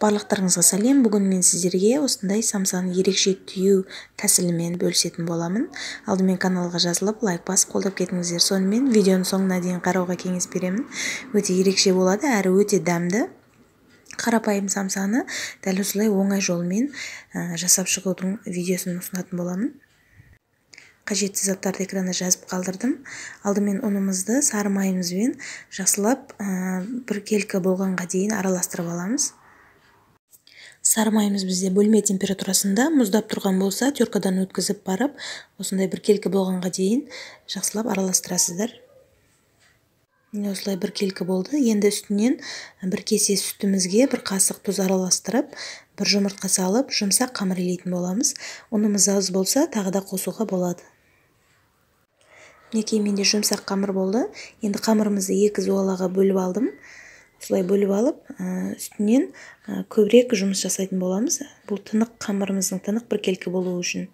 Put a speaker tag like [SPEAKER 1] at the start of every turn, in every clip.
[SPEAKER 1] Барлықтарыңызға сәлем. Бүгін мен сіздерге осындай самсаны ерекше түю тәсілімен бөлісетін боламын. Алдымен каналға жазылып, лайк басып қолдап кетіңіздер. Сонымен видеоның соңына дейін қарауға кеңес беремін. Өте ерекше болады, әрі өте дәмді. Қарапайым самсаны дәл осылай оңай жолмен жасап шығудың видеосын ұсынатын боламын. Қажетті заттарды экранда жазып қалдырдым. Алдымен ұнымызды сары майымызбен жақсылап біркелкі болғанға дейін араластырып аламыз. Сары майымыз бізде бөлме температурасында мұздап тұрған болса, теркадан өткізіп барып, осындай біркелкі болғанға дейін жақсылап араластырасыздар. Осылай біркелкі болды. Енді үстінен бір кесе сүтімізге бір қасық тұз араластырып, бір жұмыртқа салып, жұмсақ қамыр илейтін боламыз. Ұнымыз аз болса, тағы да қосуға болады. Мінекей менде жұмсақ қамыр болды. Енді қамырымызды екі зуалаға бөліп алдым. Осылай бөліп алып, үстінен көбірек жұмыс жасайтын боламыз. Бұл тынық қамырымыздың тынық біркелкі болуы үшін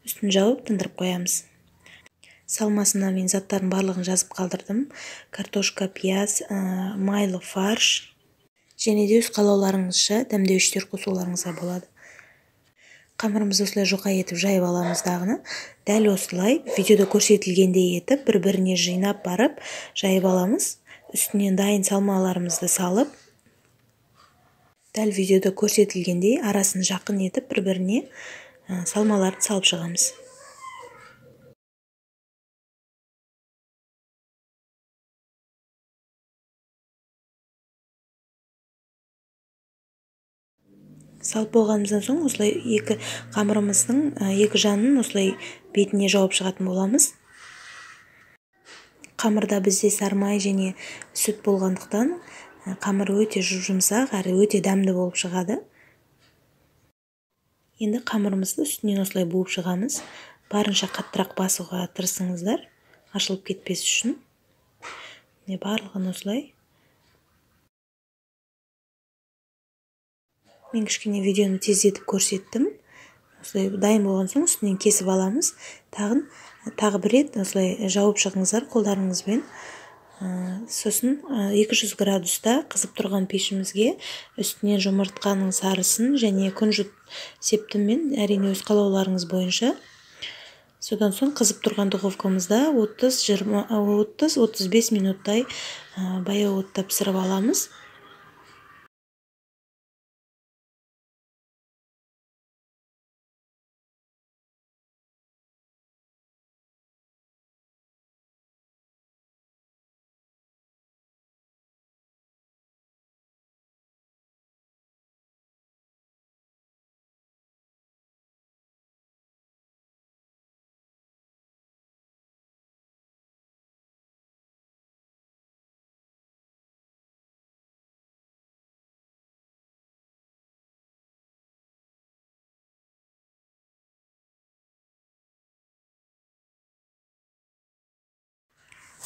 [SPEAKER 1] үстін жауып тындырып қоямыз. Салмасына мен заттардың барлығын жазып қалдырдым. Картошка, пияз, майлы фарш және де өз қалауларыңызша дәмдеуіштер қосуларыңызға болады. Қамырымызды осылай жұқа етіп жайып аламыз дағыны. Дәл осылай видеода көрсетілгендей етіп бір-біріне жинап барып жайып аламыз. Үстінен дайын салмаларымызды салып, дәл видеода көрсетілгендей арасын жақын етіп бір-біріне салмаларды салып шығамыз. Салып болғанымыздан соң осылай екі қамырымыздың екі жанын осылай бетіне жауып шығатын боламыз. Қамырда бізде сары май және сүт болғандықтан қамыр өте жұмсақ әрі өте дәмді болып шығады. Енді қамырымызды үстінен осылай буып шығамыз. Барынша қаттырақ басуға тырысыңыздар, ашылып кетпес үшін. Барлығын осылай. Мен кішкене видеоны тездетіп көрсеттім. Осылай дайын болған соң үстінен кесіп аламыз. Тағы бір рет осылай жауып шығыңыздар қолдарыңызбен. Сосын 200 градуста қызып тұрған пешімізге үстінен жұмыртқаның сарысын және күнжіт септім мен әрине өз қалауларыңыз бойынша. Содан соң қызып тұрған духовкамызда 30-35 минуттай баяу отта пісіріп аламыз.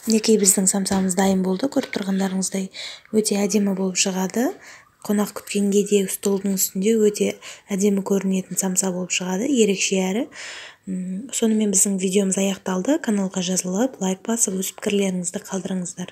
[SPEAKER 1] Мінекей біздің самсамыз дайын болды. Көріп тұрғандарыңыздай өте әдемі болып шығады. Қонақ күткенге де столдың үстінде өте әдемі көрінетін самса болып шығады. Ерекше әрі. Сонымен біздің видеомыз аяқталды. Каналға жазылып, лайк басып, өз пікірлеріңізді қалдырыңыздар.